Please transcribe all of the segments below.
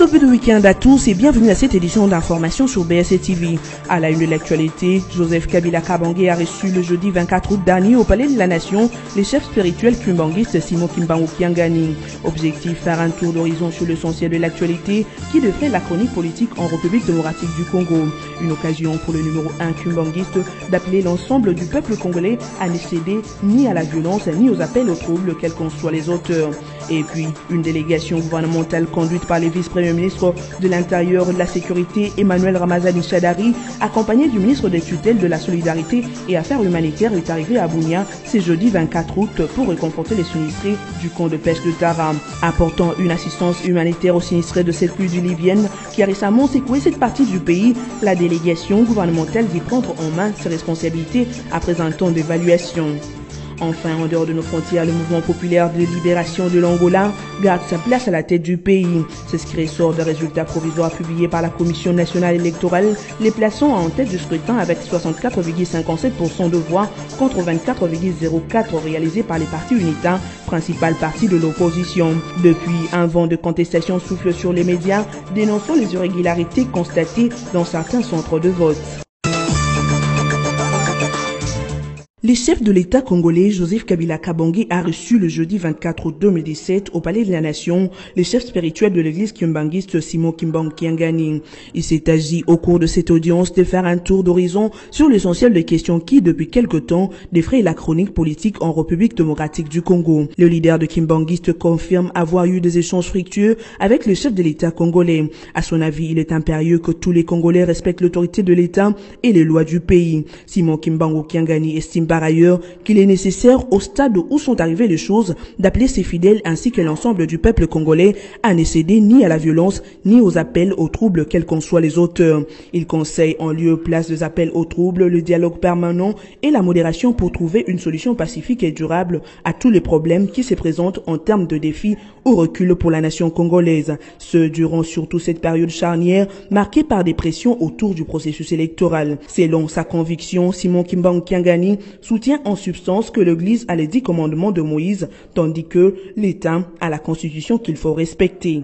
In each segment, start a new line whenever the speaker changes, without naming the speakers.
début de week-end à tous et bienvenue à cette édition d'information sur BSC TV. À la une de l'actualité, Joseph Kabila Kabange a reçu le jeudi 24 août dernier au Palais de la Nation les chefs spirituels kimbanguistes Simon Kimbangu Kiangani. Objectif, faire un tour d'horizon sur l'essentiel de l'actualité qui devrait la chronique politique en République démocratique du Congo. Une occasion pour le numéro 1 kimbanguiste d'appeler l'ensemble du peuple congolais à ne céder ni à la violence ni aux appels aux troubles, quels qu'en soient les auteurs. Et puis, une délégation gouvernementale conduite par les vice-premiers ministres de l'Intérieur et de la Sécurité, Emmanuel Ramazani Shadari, accompagné du ministre des tutelles de la Solidarité et Affaires humanitaires, est arrivé à Bunia ce jeudi 24 août pour réconforter les sinistrés du camp de pêche de Tara, apportant une assistance humanitaire aux sinistrés de cette pluie diluvienne qui a récemment secoué cette partie du pays. La délégation gouvernementale dit prendre en main ses responsabilités après un temps d'évaluation. Enfin, en dehors de nos frontières, le mouvement populaire de libération de l'Angola garde sa place à la tête du pays. C'est ce qui ressort des résultats provisoires publiés par la Commission nationale électorale, les plaçant en tête du scrutin avec 64,57% de voix contre 24,04% réalisés par les partis unitaires, principal parti de l'opposition. Depuis, un vent de contestation souffle sur les médias, dénonçant les irrégularités constatées dans certains centres de vote. Le chef de l'État congolais, Joseph Kabila Kabange, a reçu le jeudi 24 août 2017 au Palais de la Nation le chef spirituel de l'église kimbanguiste Simon Kimbangu Kiangani. Il s'est agi au cours de cette audience de faire un tour d'horizon sur l'essentiel des questions qui, depuis quelque temps, défrayent la chronique politique en République démocratique du Congo. Le leader de kimbanguiste confirme avoir eu des échanges fructueux avec le chef de l'État congolais. À son avis, il est impérieux que tous les Congolais respectent l'autorité de l'État et les lois du pays. Simon Kimbangu Kiangani estime par ailleurs qu'il est nécessaire, au stade où sont arrivées les choses, d'appeler ses fidèles ainsi que l'ensemble du peuple congolais à ne céder ni à la violence ni aux appels aux troubles, quels qu'en soient les auteurs. Il conseille en lieu et place des appels aux troubles, le dialogue permanent et la modération pour trouver une solution pacifique et durable à tous les problèmes qui se présentent en termes de défis ou recul pour la nation congolaise. Ce durant surtout cette période charnière marquée par des pressions autour du processus électoral. Selon sa conviction, Simon Kimbangu Kiangani soutient en substance que l'Église a les 10 commandements de Moïse, tandis que l'État a la Constitution qu'il faut respecter.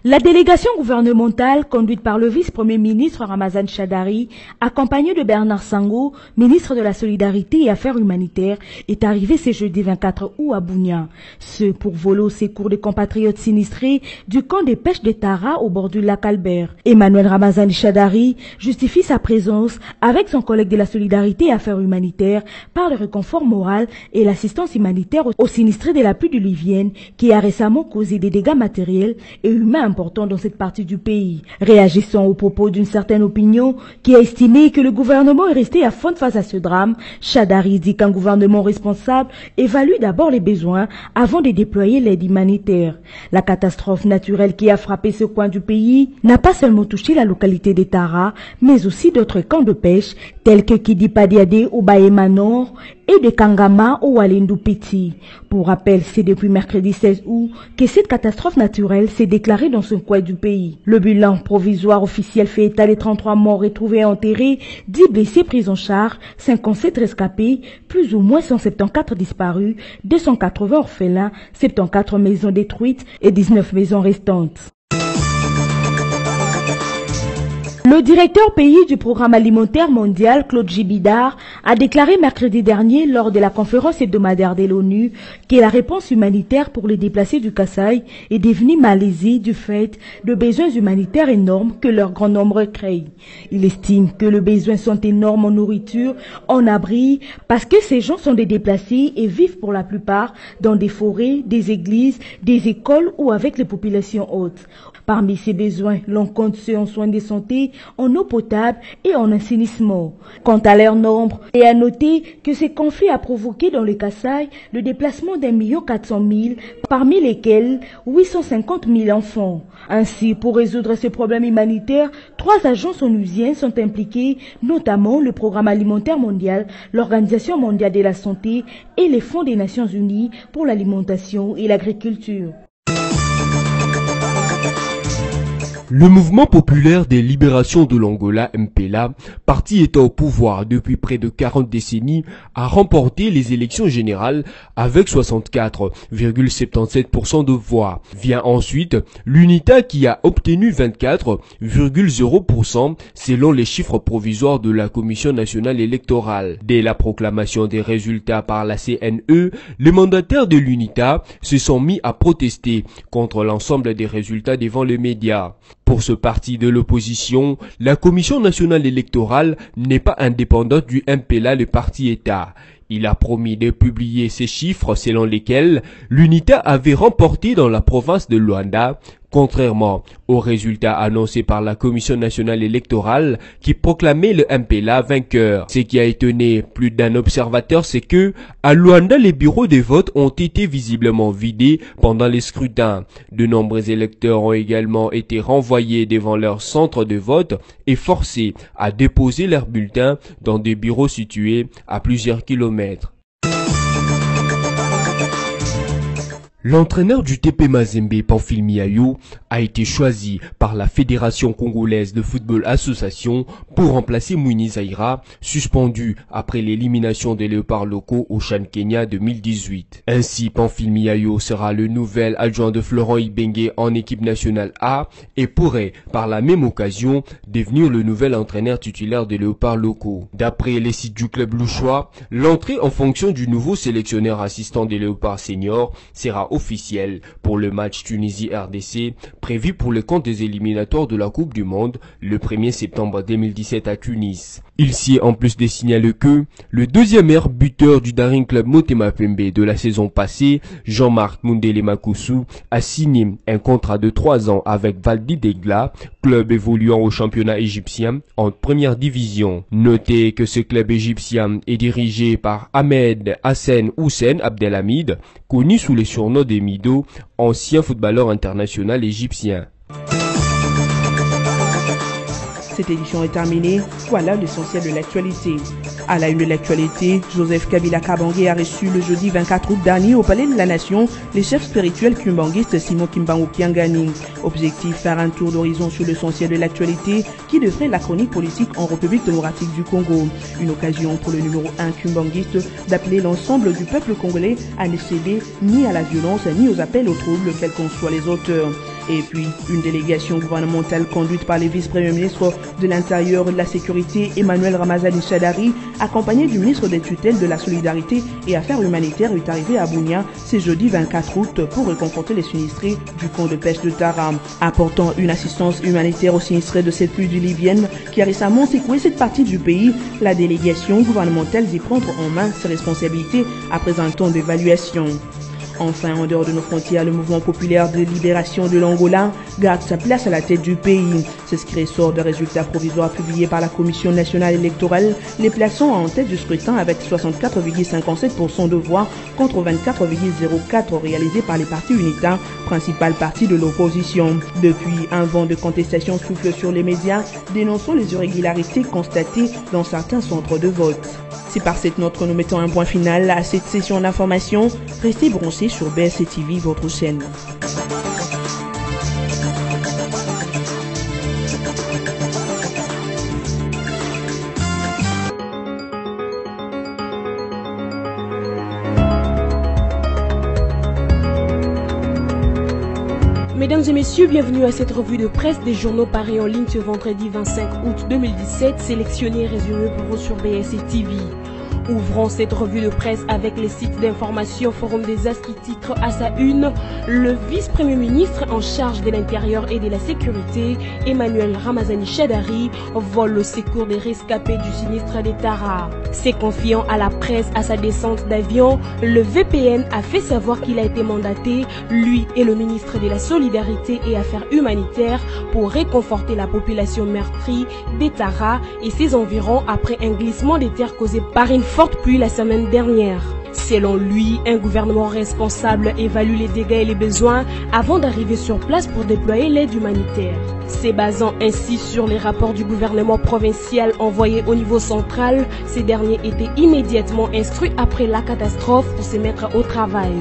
La délégation gouvernementale, conduite par le vice-premier ministre Ramazani Shadari, accompagné de Bernard Sango, ministre de la Solidarité et Affaires humanitaires, est arrivée ce jeudi 24 août à Bunia. Ce pour voler au secours des compatriotes sinistrés du camp des pêches de Tara au bord du lac Albert. Emmanuel Ramazani Shadari justifie sa présence avec son collègue de la Solidarité et Affaires humanitaires par le réconfort moral et l'assistance humanitaire aux sinistrés de la pluie diluvienne qui a récemment causé des dégâts matériels et humains important dans cette partie du pays. Réagissant aux propos d'une certaine opinion qui a estimé que le gouvernement est resté à fond face à ce drame, Shadari dit qu'un gouvernement responsable évalue d'abord les besoins avant de déployer l'aide humanitaire. La catastrophe naturelle qui a frappé ce coin du pays n'a pas seulement touché la localité de Tara, mais aussi d'autres camps de pêche tels que Kidipadiade au Bahema Nord et de Kangama au Walendu Petit. Pour rappel, c'est depuis mercredi 16 août que cette catastrophe naturelle s'est déclarée dans ce coin du pays. Le bilan provisoire officiel fait état des 33 morts retrouvés et enterrés, 10 blessés pris en charge, 57 rescapés, plus ou moins 174 disparus, 280 orphelins, 74 maisons détruites et 19 maisons restantes. Le directeur pays du Programme alimentaire mondial, Claude Jibidar, a déclaré mercredi dernier lors de la conférence hebdomadaire de l'ONU que la réponse humanitaire pour les déplacés du Kasaï est devenue malaisée du fait de besoins humanitaires énormes que leur grand nombre créent. Il estime que les besoins sont énormes en nourriture, en abri, parce que ces gens sont des déplacés et vivent pour la plupart dans des forêts, des églises, des écoles ou avec les populations hautes. Parmi ces besoins, l'on compte ceux en soins de santé, en eau potable et en assainissement. Quant à leur nombre, il est à noter que ce conflit a provoqué dans le Kasaï le déplacement d'1,4 million, parmi lesquels 850 000 enfants. Ainsi, pour résoudre ce problème humanitaire, 3 agences onusiennes sont impliquées, notamment le Programme alimentaire mondial, l'Organisation mondiale de la santé et les Fonds des Nations unies pour l'alimentation et l'agriculture.
Le mouvement populaire des libérations de l'Angola, MPLA, parti étant au pouvoir depuis près de 40 décennies, a remporté les élections générales avec 64,77% de voix. Vient ensuite l'UNITA qui a obtenu 24,0% selon les chiffres provisoires de la Commission nationale électorale. Dès la proclamation des résultats par la CNE, les mandataires de l'UNITA se sont mis à protester contre l'ensemble des résultats devant les médias. Pour ce parti de l'opposition, la Commission nationale électorale n'est pas indépendante du MPLA, le parti État. Il a promis de publier ces chiffres selon lesquels l'UNITA avait remporté dans la province de Luanda, contrairement aux résultats annoncés par la Commission nationale électorale qui proclamait le MPLA vainqueur. Ce qui a étonné plus d'un observateur, c'est que à Luanda, les bureaux de vote ont été visiblement vidés pendant les scrutins. De nombreux électeurs ont également été renvoyés devant leur centre de vote et forcés à déposer leurs bulletins dans des bureaux situés à plusieurs kilomètres. L'entraîneur du TP Mazembe, Pamphile Miayo, a été choisi par la Fédération congolaise de football association pour remplacer Mouni Zaïra, suspendu après l'élimination des léopards locaux au CHAN Kenya 2018. Ainsi, Pamphile Miayo sera le nouvel adjoint de Florent Ibenge en équipe nationale A et pourrait, par la même occasion, devenir le nouvel entraîneur titulaire des léopards locaux. D'après les sites du club louchois, l'entrée en fonction du nouveau sélectionneur assistant des léopards seniors sera officiel pour le match Tunisie-RDC prévu pour le compte des éliminatoires de la Coupe du Monde le 1er septembre 2017 à Tunis. Il s'y est en plus de signaler que le deuxième meilleur buteur du Daring Club Motema Pembe de la saison passée, Jean-Marc Mundele Makusu, a signé un contrat de 3 ans avec Valdi Degla, club évoluant au championnat égyptien en première division. Notez que ce club égyptien est dirigé par Ahmed Hassan Hussein Abdelhamid, connu sous les surnoms des Mido, ancien footballeur international égyptien.
Cette édition est terminée, voilà l'essentiel de l'actualité. À la une de l'actualité, Joseph Kabila Kabange a reçu le jeudi 24 août dernier au Palais de la Nation les chefs spirituels kumbanguistes Simon Kimbangu Kiangani. Objectif, faire un tour d'horizon sur l'essentiel de l'actualité qui devrait la chronique politique en République démocratique du Congo. Une occasion pour le numéro 1 kumbanguiste d'appeler l'ensemble du peuple congolais à ne céder ni à la violence ni aux appels aux troubles, quels qu'en soient les auteurs. Et puis, une délégation gouvernementale conduite par les vice-premiers ministres de l'Intérieur et de la Sécurité, Emmanuel Ramazani Shadari, accompagné du ministre des tutelles de la Solidarité et Affaires humanitaires, est arrivé à Bunia ce jeudi 24 août pour réconforter les sinistrés du camp de pêche de Tara, apportant une assistance humanitaire aux sinistrés de cette pluie libyenne qui a récemment secoué cette partie du pays. La délégation gouvernementale dit prendre en main ses responsabilités après un temps d'évaluation. Enfin, en dehors de nos frontières, le mouvement populaire de libération de l'Angola garde sa place à la tête du pays. C'est ce qui ressort des résultats provisoires publiés par la Commission nationale électorale, les plaçant en tête du scrutin avec 64,57% de voix contre 24,04% réalisés par les partis UNITA, principal parti de l'opposition. Depuis, un vent de contestation souffle sur les médias, dénonçant les irrégularités constatées dans certains centres de vote. C'est par cette note que nous mettons un point final à cette session d'information. Restez branchés sur BSC TV, votre chaîne.
Mesdames et messieurs, bienvenue à cette revue de presse des journaux parus en ligne ce vendredi 25 août 2017, sélectionnés et résumés pour vous sur BSC TV. Ouvrons cette revue de presse avec les sites d'information Forum des As qui titre à sa une « Le vice-premier ministre en charge de l'Intérieur et de la Sécurité, Emmanuel Ramazani Shadari, vole au secours des rescapés du sinistre des Tara ». Se confiant à la presse à sa descente d'avion, le VPN a fait savoir qu'il a été mandaté, lui et le ministre de la Solidarité et Affaires humanitaires, pour réconforter la population meurtrie des Tara et ses environs après un glissement des terres causé par une forte pluie la semaine dernière. Selon lui, un gouvernement responsable évalue les dégâts et les besoins avant d'arriver sur place pour déployer l'aide humanitaire. Se basant ainsi sur les rapports du gouvernement provincial envoyés au niveau central, ces derniers étaient immédiatement instruits après la catastrophe pour se mettre au travail.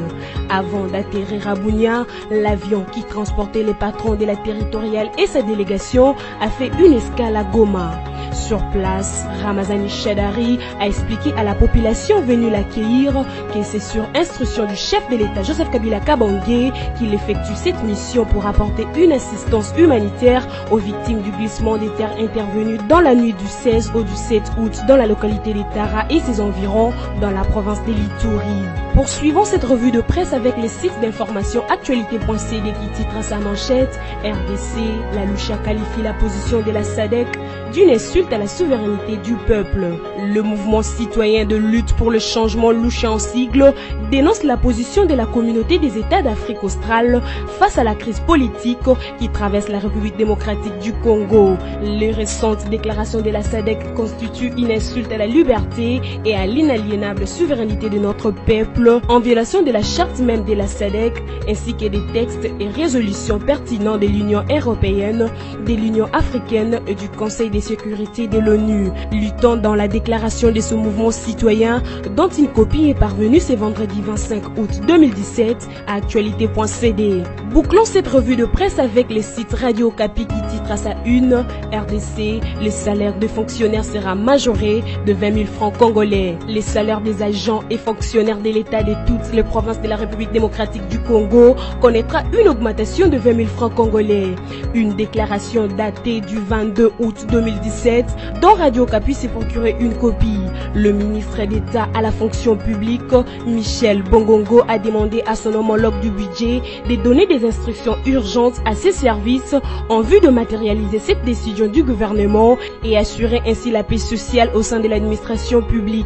Avant d'atterrir à Bunia, l'avion qui transportait les patrons de la territoriale et sa délégation a fait une escale à Goma. Sur place, Ramazani Chadari a expliqué à la population venue l'accueillir que c'est sur instruction du chef de l'État Joseph Kabila Kabange qu'il effectue cette mission pour apporter une assistance humanitaire aux victimes du glissement des terres intervenu dans la nuit du 16 au 17 août dans la localité de Tara et ses environs dans la province de l'Ituri. Poursuivons cette revue de presse avec les sites d'information actualité.cd qui titre à sa manchette RDC, la Lucha qualifie la position de la SADC d'une insulte à la souveraineté du peuple. Le mouvement citoyen de lutte pour le changement Lucha en sigle dénonce la position de la communauté des États d'Afrique australe face à la crise politique qui traverse la République démocratique du Congo. Les récentes déclarations de la SADC constituent une insulte à la liberté et à l'inaliénable souveraineté de notre peuple, en violation de la charte même de la SADC, ainsi que des textes et résolutions pertinents de l'Union européenne, de l'Union africaine et du Conseil de sécurité de l'ONU. Luttant dans la déclaration de ce mouvement citoyen, dont une copie est parvenue ce vendredi 25 août 2017 à actualité.cd. Bouclons cette revue de presse avec les sites Radio Okapi qui titre à sa une RDC, le salaire des fonctionnaires sera majoré de 20 000 francs congolais. Les salaires des agents et fonctionnaires de l'État de toutes les provinces de la République démocratique du Congo connaîtra une augmentation de 20 000 francs congolais. Une déclaration datée du 22 août 2017 dont Radio Okapi s'est procuré une copie. Le ministre d'État à la fonction publique, Michel Bongongo, a demandé à son homologue du budget de donner des instructions urgentes à ses services en vue de matérialiser cette décision du gouvernement et assurer ainsi la paix sociale au sein de l'administration publique.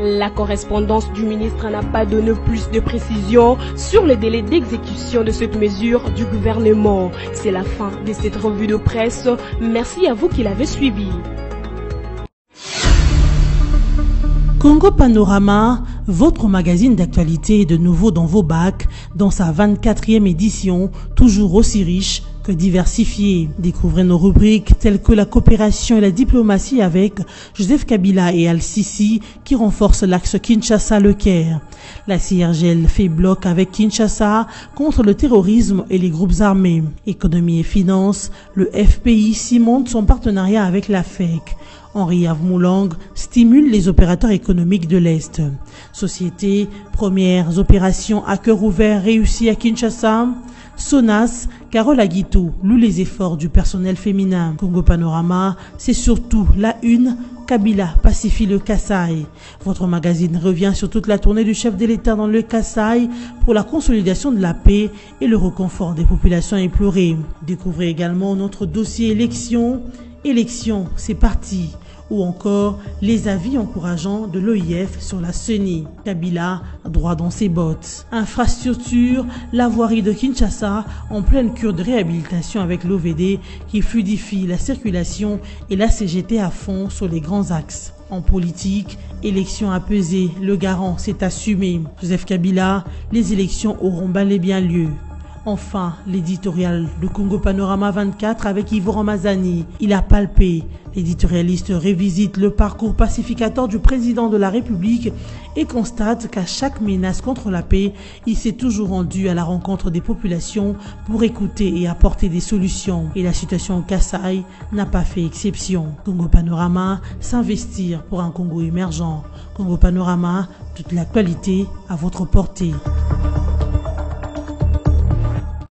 La correspondance du ministre n'a pas donné plus de précisions sur le délai d'exécution de cette mesure du gouvernement. C'est la fin de cette revue de presse. Merci à vous qui l'avez suivi.
Congo Panorama, votre magazine d'actualité est de nouveau dans vos bacs, dans sa 24e édition, toujours aussi riche que diversifiée. Découvrez nos rubriques telles que la coopération et la diplomatie avec Joseph Kabila et Al-Sisi qui renforcent l'axe Kinshasa-Le Caire. La CIRGL fait bloc avec Kinshasa contre le terrorisme et les groupes armés. Économie et finances, le FPI cimente son partenariat avec la FEC. Henri Avmoulang stimule les opérateurs économiques de l'Est. Société, premières opérations à cœur ouvert réussies à Kinshasa. Sonas, Carole Aguito loue les efforts du personnel féminin. Congo Panorama, c'est surtout la une. Kabila pacifie le Kasaï. Votre magazine revient sur toute la tournée du chef de l'État dans le Kasaï pour la consolidation de la paix et le reconfort des populations éplorées. Découvrez également notre dossier élections. Élections, c'est parti. Ou encore les avis encourageants de l'OIF sur la CENI. Kabila, droit dans ses bottes. Infrastructure, la voirie de Kinshasa en pleine cure de réhabilitation avec l'OVD qui fluidifie la circulation et la CGT à fond sur les grands axes. En politique, élections apaisées, le garant s'est assumé. Joseph Kabila, les élections auront bel et bien lieu. Enfin, l'éditorial de Congo Panorama 24 avec Yvo Ramazani. Il a palpé. L'éditorialiste revisite le parcours pacificateur du président de la République et constate qu'à chaque menace contre la paix, il s'est toujours rendu à la rencontre des populations pour écouter et apporter des solutions. Et la situation au Kasaï n'a pas fait exception. Congo Panorama, s'investir pour un Congo émergent. Congo Panorama, toute l'actualité à votre portée.